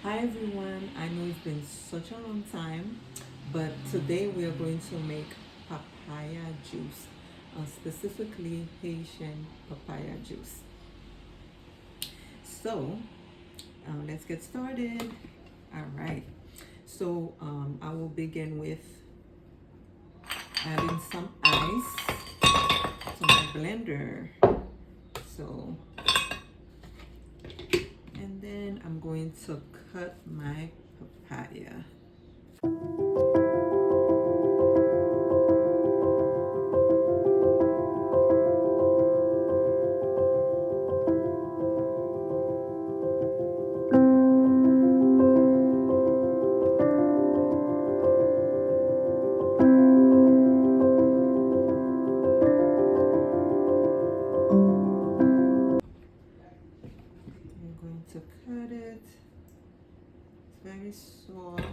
Hi everyone, I know it's been such a long time, but today we are going to make papaya juice, specifically Haitian papaya juice. So let's get started. All right, so I will begin with adding some ice to my blender. So, and then I'm going to cut my papaya. I'm going to cut it. It's very soft.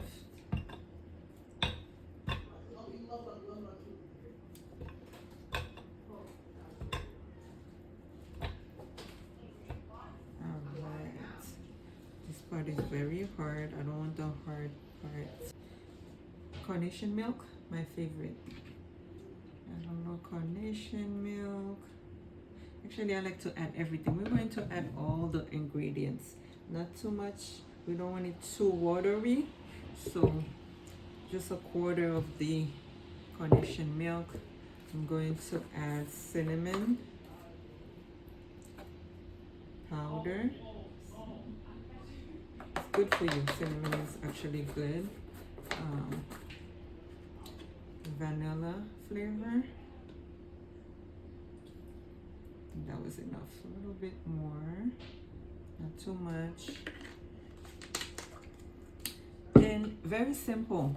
Alright. This part is very hard. I don't want the hard part. Carnation milk, my favorite. I don't know, carnation milk. Actually, I like to add everything. We're going to add all the ingredients. Not too much. We don't want it too watery. So just a quarter of the carnation milk. I'm going to add cinnamon powder. It's good for you. Cinnamon is actually good. Um, Vanilla flavor. That was enough. A little bit more, not too much. And very simple.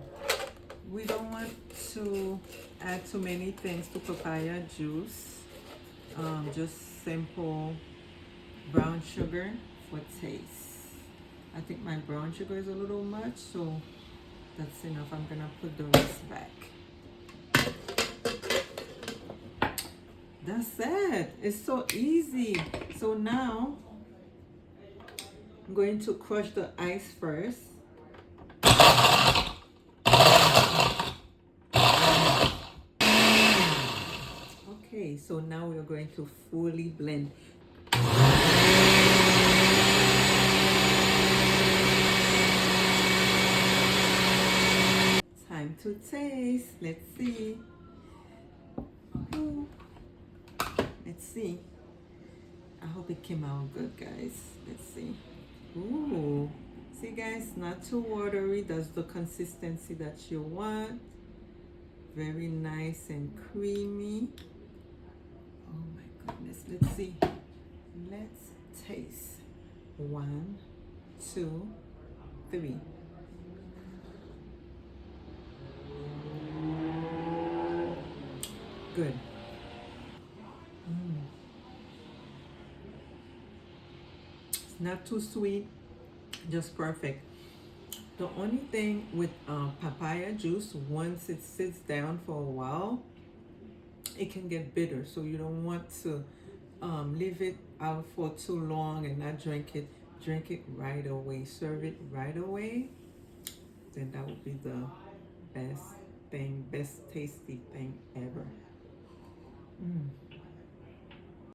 We don't want to add too many things to papaya juice. Just simple brown sugar for taste. I think my brown sugar is a little much, so that's enough. I'm gonna put the rest back. That's it. It's so easy. So now I'm going to crush the ice first. Okay, so now we're going to fully blend. Time to taste. Let's see. Ooh. Let's see. I hope it came out good, guys. Let's see. Ooh. See, guys, not too watery. That's the consistency that you want. Very nice and creamy. Oh my goodness. Let's see. Let's taste. 1, 2, 3. Good. It's not too sweet, just perfect. The only thing with papaya juice, once it sits down for a while, it can get bitter. So you don't want to leave it out for too long and not drink it. Drink it right away. Serve it right away. Then that would be the best thing, best tasty thing ever.